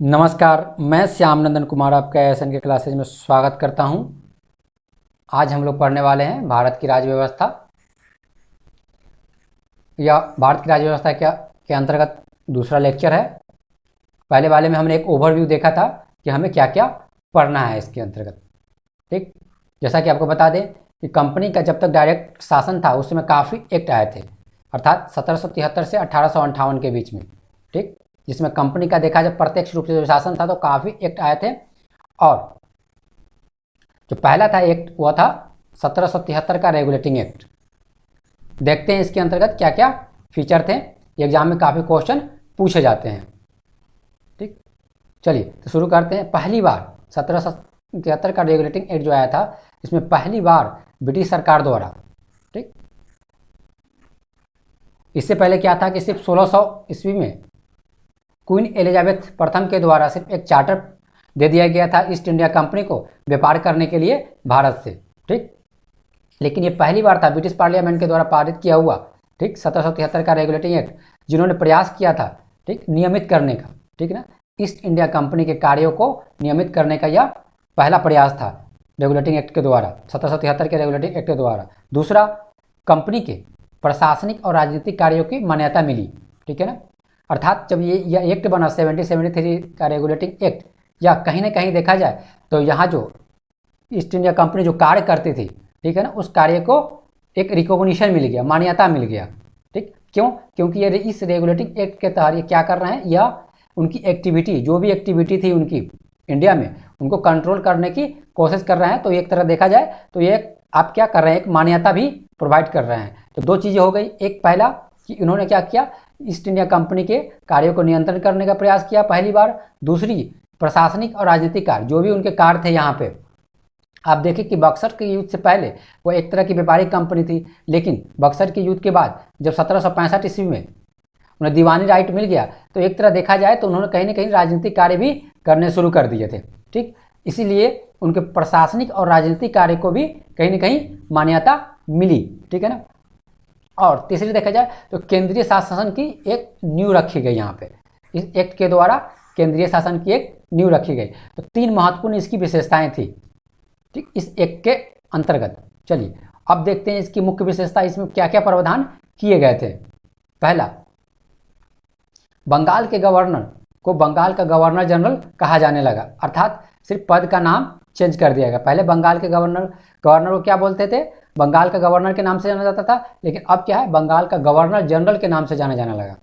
नमस्कार, मैं श्याम नंदन कुमार आपका एएसएन के क्लासेज में स्वागत करता हूं। आज हम लोग पढ़ने वाले हैं भारत की राज्य व्यवस्था या भारत की राज्य व्यवस्था के अंतर्गत दूसरा लेक्चर है। पहले वाले में हमने एक ओवरव्यू देखा था कि हमें क्या क्या पढ़ना है इसके अंतर्गत। ठीक, जैसा कि आपको बता दें कि कंपनी का जब तक डायरेक्ट शासन था उस समय काफ़ी एक्ट आए थे, अर्थात 1773 से 1858 के बीच में। ठीक, जिसमें कंपनी का देखा जब प्रत्यक्ष रूप से जो शासन था तो काफ़ी एक्ट आए थे। और जो पहला था एक्ट वो था 1773 का रेगुलेटिंग एक्ट। देखते हैं इसके अंतर्गत क्या क्या फीचर थे, एग्जाम में काफ़ी क्वेश्चन पूछे जाते हैं। ठीक, चलिए तो शुरू करते हैं। पहली बार 1773 का रेगुलेटिंग एक्ट जो आया था, इसमें पहली बार ब्रिटिश सरकार द्वारा, ठीक, इससे पहले क्या था कि सिर्फ 1600 ईस्वी में क्वीन एलिजाबेथ प्रथम के द्वारा सिर्फ एक चार्टर दे दिया गया था ईस्ट इंडिया कंपनी को व्यापार करने के लिए भारत से। ठीक, लेकिन ये पहली बार था ब्रिटिश पार्लियामेंट के द्वारा पारित किया हुआ, ठीक, 1773 का रेगुलेटिंग एक्ट, जिन्होंने प्रयास किया था, ठीक, नियमित करने का, ठीक ना, ईस्ट इंडिया कंपनी के कार्यों को नियमित करने का यह पहला प्रयास था रेगुलेटिंग एक्ट के द्वारा, 1773 के रेगुलेटिंग एक्ट के द्वारा। दूसरा, कंपनी के प्रशासनिक और राजनीतिक कार्यों की मान्यता मिली। ठीक है ना, अर्थात जब ये एक्ट बना 1773 का रेगुलेटिंग एक्ट, या कहीं ना कहीं देखा जाए तो यहाँ जो ईस्ट इंडिया कंपनी जो कार्य करती थी, ठीक है ना, उस कार्य को एक रिकॉग्निशन मिल गया, मान्यता मिल गया। ठीक, क्यों? क्योंकि ये इस रेगुलेटिंग एक्ट के तहत ये क्या कर रहे हैं, या उनकी एक्टिविटी, जो भी एक्टिविटी थी उनकी इंडिया में, उनको कंट्रोल करने की कोशिश कर रहे हैं। तो एक तरह देखा जाए तो ये आप क्या कर रहे हैं, एक मान्यता भी प्रोवाइड कर रहे हैं। तो दो चीज़ें हो गई, एक पहला कि इन्होंने क्या किया, ईस्ट इंडिया कंपनी के कार्यों को नियंत्रण करने का प्रयास किया पहली बार। दूसरी, प्रशासनिक और राजनीतिक कार्य, जो भी उनके कार्य थे यहाँ पे, आप देखें कि बक्सर के युद्ध से पहले वो एक तरह की व्यापारिक कंपनी थी, लेकिन बक्सर के युद्ध के बाद जब 1765 ईस्वी में उन्हें दीवानी राइट मिल गया तो एक तरह देखा जाए तो उन्होंने कहीं ना कहीं राजनीतिक कार्य भी करने शुरू कर दिए थे। ठीक, इसीलिए उनके प्रशासनिक और राजनीतिक कार्य को भी कहीं ना कहीं मान्यता मिली। ठीक है ना, और तीसरी देखा जाए तो केंद्रीय शासन की एक नींव रखी गई यहाँ पे, इस एक्ट के द्वारा केंद्रीय शासन की एक नींव रखी गई। तो तीन महत्वपूर्ण इसकी विशेषताएं थी, ठीक, इस एक्ट के अंतर्गत। चलिए अब देखते हैं इसकी मुख्य विशेषता, इसमें क्या क्या प्रावधान किए गए थे। पहला, बंगाल के गवर्नर को बंगाल का गवर्नर जनरल कहा जाने लगा, अर्थात सिर्फ पद का नाम चेंज कर दिया गया। पहले बंगाल के गवर्नर को क्या बोलते थे, बंगाल का गवर्नर के नाम से जाना जाता था, लेकिन अब क्या है, बंगाल का गवर्नर जनरल के नाम से जाना जाने लगा।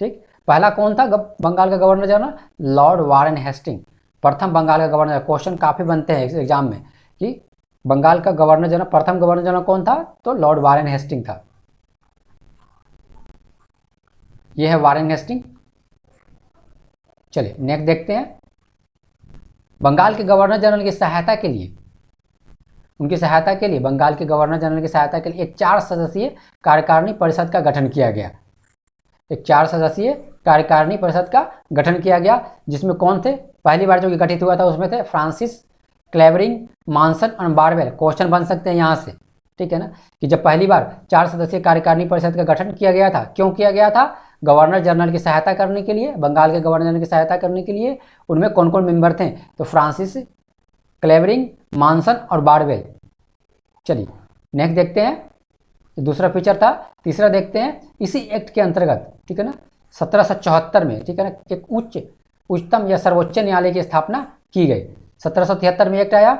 ठीक, पहला कौन था बंगाल का governor general, lord Warren Hasting, प्रथम बंगाल का गवर्नर। क्वेश्चन काफ़ी बनते हैं इस एग्जाम में कि बंगाल का गवर्नर जनरल, प्रथम गवर्नर जनरल कौन था, तो लॉर्ड वारेन हेस्टिंग था। यह है वारेन हेस्टिंग। चलिए नेक्स्ट देखते हैं। बंगाल के गवर्नर जनरल की सहायता के लिए, उनकी सहायता के लिए, बंगाल के गवर्नर जनरल की सहायता के लिए एक 4 सदस्यीय कार्यकारिणी परिषद का गठन किया गया। एक 4 सदस्यीय कार्यकारिणी परिषद का गठन किया गया, जिसमें कौन थे, पहली बार जो गठित हुआ था उसमें थे फ्रांसिस, क्लेवरिंग, मानसन और बारवेल। क्वेश्चन बन सकते हैं यहाँ से, ठीक है ना, कि जब पहली बार 4 सदस्यीय कार्यकारिणी परिषद का गठन किया गया था, क्यों किया गया था, गवर्नर जनरल की सहायता करने के लिए, बंगाल के गवर्नर जनरल की सहायता करने के लिए। उनमें कौन कौन मेंबर थे, तो फ्रांसिस, क्लेवरिंग, मानसन और बारवेल। चलिए नेक्स्ट देखते हैं, दूसरा फीचर था। तीसरा देखते हैं, इसी एक्ट के अंतर्गत, ठीक है ना, 1774 में, ठीक है ना, एक उच्चतम या सर्वोच्च न्यायालय की स्थापना की गई। 1773 में एक्ट आया,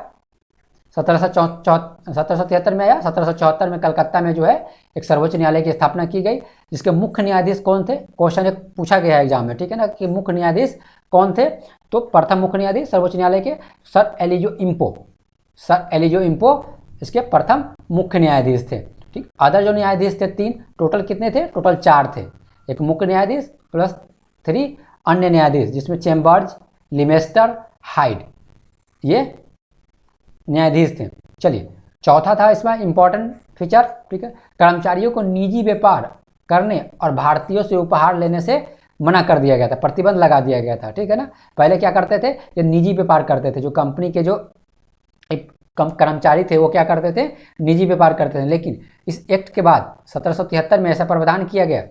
1773 में आया, 1774 में कलकत्ता में जो है एक सर्वोच्च न्यायालय की स्थापना की गई, जिसके मुख्य न्यायाधीश कौन थे। क्वेश्चन एक पूछा गया है एग्जाम में, ठीक है ना, कि मुख्य न्यायाधीश कौन थे, तो प्रथम मुख्य न्यायाधीश सर्वोच्च न्यायालय के सर एलिजो इम्पो, सर एलिजो इम्पो इसके प्रथम मुख्य न्यायाधीश थे। ठीक, अदर जो न्यायाधीश थे 3, टोटल कितने थे, टोटल 4 थे, एक मुख्य न्यायाधीश प्लस 3 अन्य न्यायाधीश, जिसमें चेम्बर्स, लिमेस्टर, हाइड, ये न्यायाधीश थे। चलिए चौथा था इसमें इंपॉर्टेंट फीचर, ठीक है, कर्मचारियों को निजी व्यापार करने और भारतीयों से उपहार लेने से मना कर दिया गया था, प्रतिबंध लगा दिया गया था। ठीक है ना, पहले क्या करते थे, ये निजी व्यापार करते थे, जो कंपनी के जो कर्मचारी थे वो क्या करते थे, निजी व्यापार करते थे। लेकिन इस एक्ट के बाद 1773 में ऐसा प्रावधान किया गया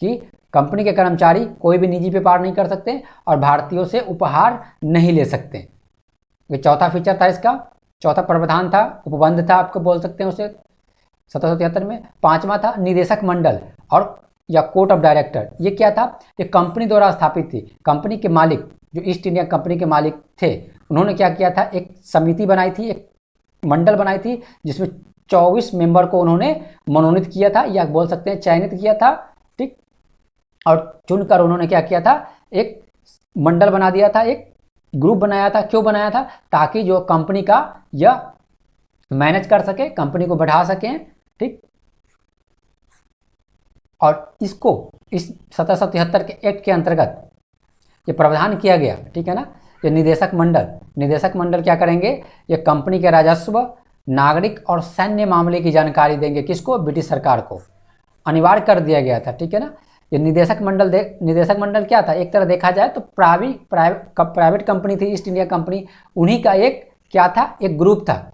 कि कंपनी के कर्मचारी कोई भी निजी व्यापार नहीं कर सकते और भारतीयों से उपहार नहीं ले सकते। ये चौथा फीचर था इसका, चौथा प्रावधान था, उपबंध था आपको बोल सकते हैं उसे 1773 में। पांचवा था निदेशक मंडल और या कोर्ट ऑफ डायरेक्टर। ये क्या था, ये कंपनी द्वारा स्थापित थी। कंपनी के मालिक जो ईस्ट इंडिया कंपनी के मालिक थे, उन्होंने क्या किया था, एक समिति बनाई थी, एक मंडल बनाई थी, जिसमें 24 मेंबर को उन्होंने मनोनीत किया था या बोल सकते हैं चयनित किया था, ठीक। और चुनकर उन्होंने क्या किया था, एक मंडल बना दिया था, एक ग्रुप बनाया था। क्यों बनाया था, ताकि जो कंपनी का यह मैनेज कर सके, कंपनी को बढ़ा सकें, ठीक। और इसको इस 1773 के एक्ट के अंतर्गत ये प्रावधान किया गया, ठीक है ना। ये निदेशक मंडल क्या करेंगे, ये कंपनी के राजस्व, नागरिक और सैन्य मामले की जानकारी देंगे, किसको, ब्रिटिश सरकार को। अनिवार्य कर दिया गया था, ठीक है ना। ये निदेशक मंडल क्या था, एक तरह देखा जाए तो प्राइवेट कंपनी थी ईस्ट इंडिया कंपनी, उन्हीं का एक क्या था, एक ग्रुप था,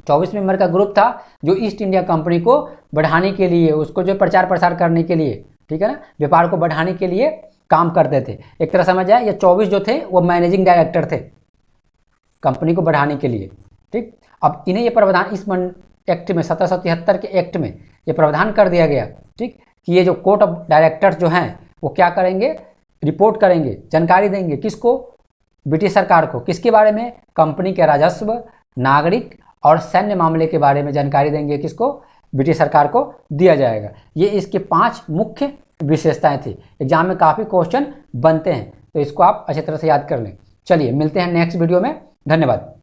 24 मेंबर का ग्रुप था, जो ईस्ट इंडिया कंपनी को बढ़ाने के लिए, उसको जो प्रचार प्रसार करने के लिए, ठीक है ना, व्यापार को बढ़ाने के लिए काम करते थे। एक तरह समझ आए, ये 24 जो थे वो मैनेजिंग डायरेक्टर थे कंपनी को बढ़ाने के लिए, ठीक। अब इन्हें ये प्रावधान इस एक्ट में 1773 के एक्ट में ये प्रावधान कर दिया गया, ठीक, कि ये जो कोर्ट ऑफ डायरेक्टर्स जो हैं वो क्या करेंगे, रिपोर्ट करेंगे, जानकारी देंगे, किसको, ब्रिटिश सरकार को। किसके बारे में, कंपनी के राजस्व, नागरिक और सैन्य मामले के बारे में जानकारी देंगे, किसको, ब्रिटिश सरकार को दिया जाएगा। ये इसके 5 मुख्य विशेषताएं थी। एग्जाम में काफ़ी क्वेश्चन बनते हैं, तो इसको आप अच्छी तरह से याद कर लें। चलिए मिलते हैं नेक्स्ट वीडियो में, धन्यवाद।